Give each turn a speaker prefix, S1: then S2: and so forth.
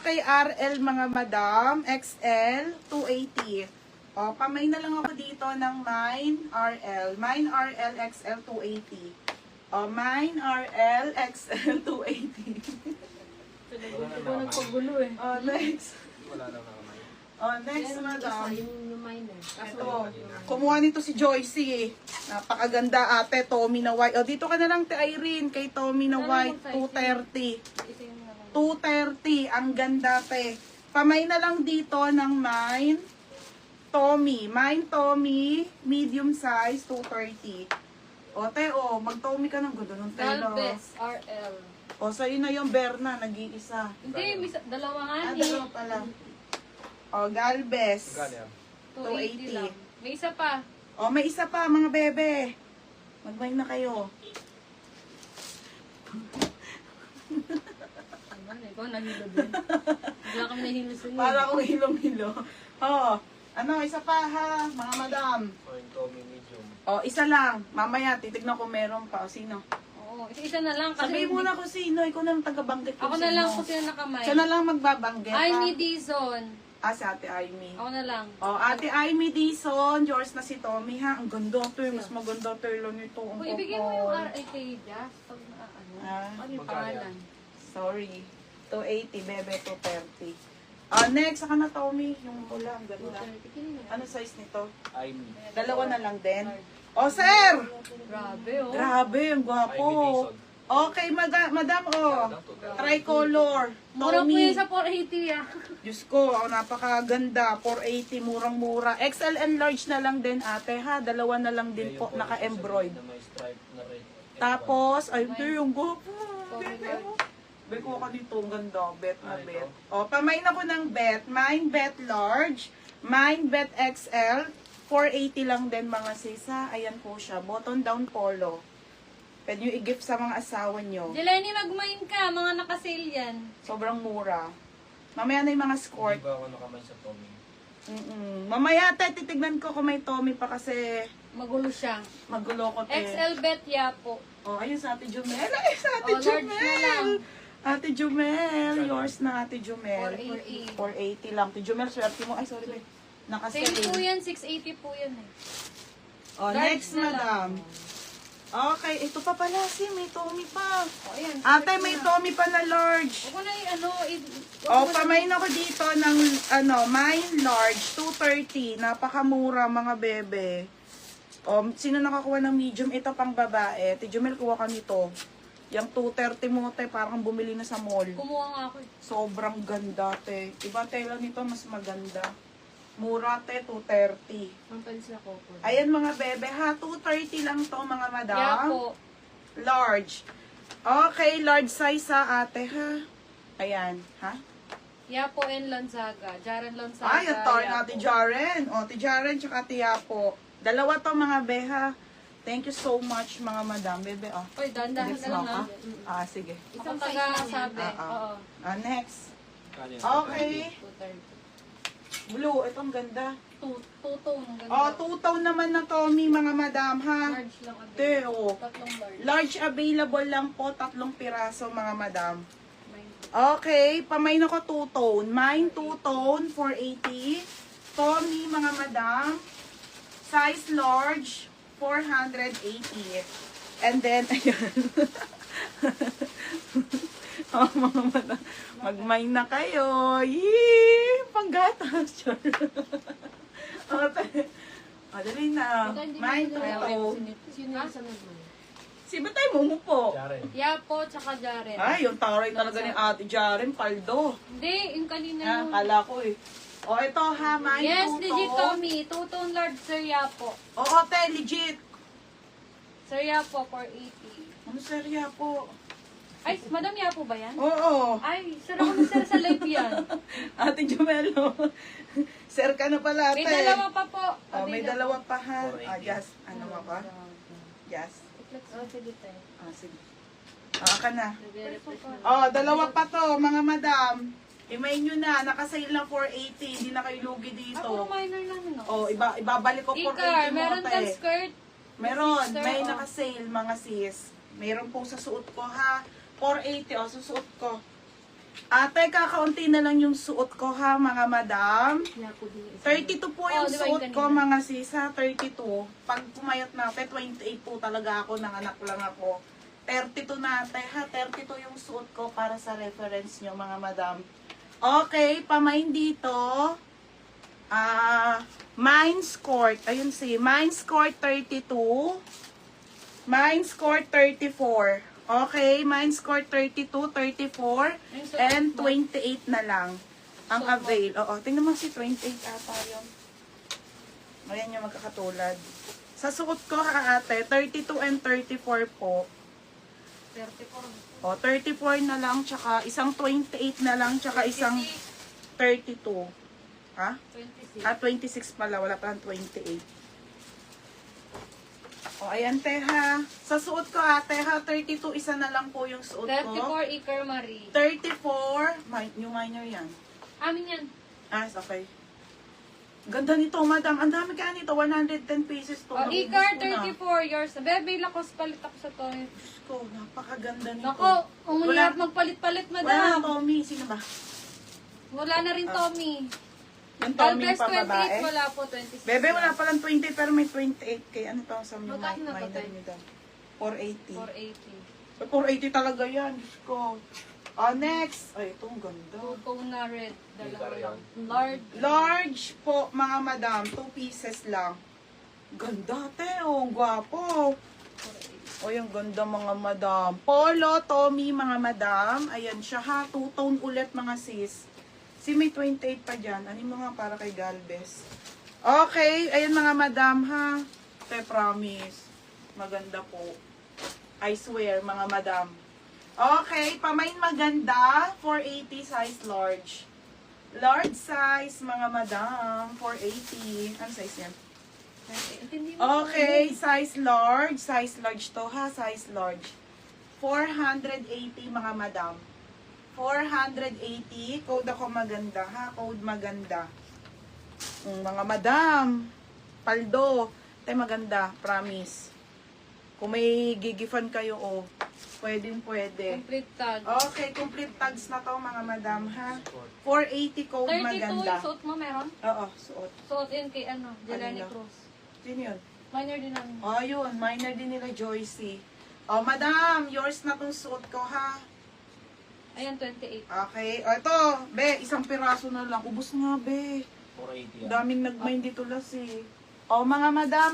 S1: Kay RL mga madam, XL, 280. O, pamay na lang ako dito ng Mine RL. Mine RL XL 280. O, Mine RL XL 280.
S2: Hindi ko nagpagulo eh.
S1: O, next.
S3: Wala lang nakamay.
S1: O, next madam.
S2: Yung minor.
S1: Ito, kumuha nito si Joycey. Napakaganda ate, Tommy na white. O, dito ka na lang, Irene, kay Tommy na white, 230. 230, ang ganda te. Pamay na lang dito ng Mine Tommy. Mine Tommy, medium size, 230. O te, o, mag-Tommy ka ng gusto ng telo.
S2: Galvez, RL.
S1: O, sa'yo na yung Berna, nag-iisa.
S2: Hindi, dalawa nga
S1: Ah,
S2: eh.
S1: dalawa pala. O, Galvez.
S3: Magkano yan?
S2: 280 lang. May isa pa.
S1: O, may isa pa, mga bebe. Mag-mine na kayo.
S2: Ano, ikaw nahilo din. Bigla kami nahilo sa'yo.
S1: Para akong hilong-hilo. O, ano, isa pa ha, mga madam.
S3: O yung Tommy medium.
S1: O, isa lang. Mamaya, titignan ko meron pa. O, sino?
S2: Oo, isa na lang. Kasi
S1: Sabihin mo na kung sino. Ikaw na lang taga-banggit kung
S2: Ako
S1: sino.
S2: na lang kung sino nakamay.
S1: Siya na lang magbabanggit.
S2: Ay,
S1: ha?
S2: ni Dizon.
S1: Ah, si Ate Aimee.
S2: Ako na lang.
S1: O, Ate Aimee Dizon. Yours na si Tommy, ha? Ang ganda to. Mas maganda to yung nito. Ang
S2: Kung ibigay mo yung
S1: kupon.
S2: RL kay Jazz, pag ano,
S1: Ah,
S2: ano yung
S3: magkano
S2: pangalan?
S1: Sorry. 280, bebe, 230. Ah, next, saka na Tommy. Yung pula, ang ganda. Ano size nito?
S3: Amy.
S1: Dalawa na lang din. O, sir!
S2: Grabe, oh.
S1: Grabe, ang
S3: Amy
S1: gwapo.
S3: Dizon.
S1: Okay, madam, oh. Tricolor.
S2: Mura po
S1: Tommy.
S2: yun sa 480 ah.
S1: Diyos ko, oh, napakaganda. 480, murang-mura. XL and large na lang din, ate, ha? Dalawa na lang din po, naka-embroid.
S3: Na may stripe na red.
S1: Tapos, ay, ito yung gwapo. Bet ko ka dito, ang ganda. Bet na
S3: Ah,
S1: bet.
S3: ito.
S1: O, pamain ako ng bet. Mine bet large. Mine bet XL. 480 lang din, mga sisa. Ayan po siya. Button down polo. Pwede nyo i-gift sa mga asawa nyo.
S2: Jeleny, mag-mine ka. Mga nakasale yan.
S1: Sobrang mura. Mamaya na yung mga skirt.
S3: Hindi ba ako nakamay sa Tommy?
S1: Mamaya te, titignan ko kung may Tommy pa kasi
S2: Magulo siya.
S1: magulo ko te.
S2: XL bet ya po.
S1: Oh, ayun sa Ate Jumel. Ay, sa Ate
S2: Oh, large na lang.
S1: Jumel. Ate Jumel. Yours na, Ate Jumel.
S2: 480.
S1: 480 lang. Ate Jumel, swerte mo. Ay, sorry be.
S2: Same po
S1: Nakasale.
S2: yan, 680 po yan eh.
S1: Oh,
S2: Large
S1: next,
S2: na
S1: madam. Okay, ito pa pala si may Tommy pa.
S2: O, ayan.
S1: Ate, may Tommy pa na large.
S2: Huwag ko na ano,
S1: Oh, pamain ako dito ng mine large 230. Napakamura mga bebe. Sino nakakuha ng medium? Ito pang babae. Tijumel, kuha ka nito. Yung 230 mo, te, parang bumili na sa mall.
S2: kumuha nga ako eh.
S1: Sobrang ganda, te. Iba tela nito, mas maganda. Mura, te, 230.
S2: Ang palis na ko po.
S1: Ayan mga bebe, ha? 230 lang to mga madam.
S2: Kaya po,
S1: Large. Okay, large size sa ate, ha? Ayan, ha?
S2: Yapo and Lanzaga. Jaren Lanzaga.
S1: Ay, ito yung
S2: Yapo.
S1: ate Jaren. O, ate Jaren tsaka ate Yapo. Dalawa to mga beha. Thank you so much mga madam. Bebe, oh.
S2: Uy, dandahan
S1: Next
S2: na lang
S1: mo, ha?
S2: natin.
S1: Ah, sige.
S2: Isang taga-sabi.
S1: Ah,
S2: Oo.
S1: Next.
S3: Kanya.
S1: Okay.
S2: 230.
S1: Blue, itong ganda.
S2: Two-tone. Ang ganda.
S1: Oh, 2-tone naman na Tommy mga madam, ha?
S2: Large lang.
S1: Te, oh.
S2: Tatlong large.
S1: Large available lang po, 3 piraso mga madam.
S2: Mine.
S1: Okay, pamain ako 2-tone. Mine 2-tone, 480. Tommy, mga madam. Size large, 480. And then, ayan. Oh, mga madam. Mag-mine na kayo. Yee! Panggatas. Okay. Dali na. Mine 2-tone.
S2: Sino yung sa nagmay?
S1: Si Batay mo po.
S3: Jaren.
S2: Yapo, tsaka Jaren.
S1: Ay, yung taray talaga ni Ate Jaren, paldo.
S2: Hindi, yung kanina
S1: Ah,
S2: yung...
S1: kala ko eh. O, ito ha, mine
S2: Yes,
S1: 2-tone.
S2: legit Tommy. Two-tone large, Sir Yapo.
S1: Oo, te, legit.
S2: Sir Yapo, 480.
S1: Ano serya po?
S2: Ay, Madam Yapo ba yan?
S1: Oo.
S2: Ay, sir ako na sir sa live yan.
S1: Ate Jumelo. Sir ka na pala, ate.
S2: May dalawa pa po.
S1: Oh, may dalawa pa ha.
S3: 480.
S1: Ah, yes. Ano ba pa? Yes.
S2: Oh, sige tayo.
S1: Ah, sige. Ah, ka na.
S2: Nagre-refresh na.
S1: Oh, dalawa pa to, mga madam. Imay nyo na, nakasale lang 480. Hindi na kayo lugi dito.
S2: Ako, minor lang, no?
S1: Oh, ibabalik ko 480
S2: Ikar,
S1: mo,
S2: meron
S1: ate.
S2: kang skirt.
S1: Meron,
S2: Sister,
S1: may
S2: oh.
S1: naka-sale mga sis. Meron po sa suot ko ha. 480 oh, susuot ko. Ate, kakaunti na lang yung suot ko ha, mga madam.
S2: Kaya po din yung isa.
S1: 32 po yung
S2: Oh, di ba yung
S1: suot ko,
S2: kanina?
S1: mga sisa. 32. Pag pumayat na, 28 po talaga ako. Nanganak lang ako. 32 na, ate ha. 32 yung suot ko para sa reference nyo, mga madam. Okay, pamain dito. Mines Court. Ayun si Mines Court 32. Mines Court 34. Okay, Mines Court 32, 34, and 28 na lang ang avail. Oo, tingnan mo si 28 ata yun. Ayan yung magkakatulad. Sa suot ko ha ate, 32 and 34 po.
S2: 34.
S1: O, 34 na lang, tsaka isang 28 na lang, tsaka isang 32. Ha?
S2: 26.
S1: 26 pala, wala pa 28. O, ayan, teha. Sa suot ko, teha, 32, isa na lang po yung suot ko.
S2: 34 Iker Marie.
S1: 34, yung minor yan.
S2: Amin yan.
S1: Okay. Ganda nito, madam. Ang dami kaya nito, 110 pieces to.
S2: Oh,
S1: Naubos
S2: Iker,
S1: ko na.
S2: 34 years. Bebe, lakos palit ako sa to.
S1: Diyos ko, napakaganda nito.
S2: Nako, umulap
S1: Wala-
S2: magpalit-palit,
S1: Wala na,
S2: madam.
S1: Tommy. Sino ba?
S2: Wala na rin, Tommy.
S1: Yung Tommy
S2: Albers
S1: pa
S2: 28,
S1: babae?
S2: wala po, 26.
S1: Bebe, wala palang 20 pero may 28. Kaya ano to sa mga
S2: Magkano na ba
S1: minor
S2: tayo?
S1: nyo daw? 480.
S2: 480.
S1: 480 talaga yan. Diyos ko. Next. Ay, itong ganda.
S2: Coco na red. Dalawa
S3: Iker
S2: lang.
S3: yan.
S2: Lord.
S1: Large po, mga madam. 2 pieces lang. Ganda, te. Oh, ang gwapo.
S2: 480.
S1: O, yung ganda, mga madam. Polo, Tommy, mga madam. Ayan siya, ha. Two-tone ulit, mga sis. Si may 28 pa dyan. Ano mo nga para kay Galvez? Okay. Ayan, mga madam, ha. Te, promise. Maganda po. I swear, mga madam. Okay, pamain maganda. 480 size large. Large size, mga madam. 480. Ano size yan?
S2: Intindi mo.
S1: Okay, size large. Size large to ha, size large. 480 mga madam. 480. Code ako maganda ha, code maganda. Mga madam. Paldo. Tay maganda, promise. Kung may gigifan kayo, pwedeng pwede.
S2: Complete tag.
S1: Okay, complete tags na to mga madam ha. 480 code
S2: 32
S1: maganda.
S2: yung suot mo meron?
S1: Oo, suot.
S2: Suot yun kay ano, Jelani
S1: Kanino?
S2: Cruz.
S1: Sino yun?
S2: Minor din namin.
S1: Yun, minor din nila Joycey. Madam, yours na tong suot ko ha.
S2: Ayan, 28.
S1: Okay, ito, be, isang piraso na lang. Ubus nga, be.
S3: 480 yan.
S1: Daming nag-mind dito las eh. Mga madam,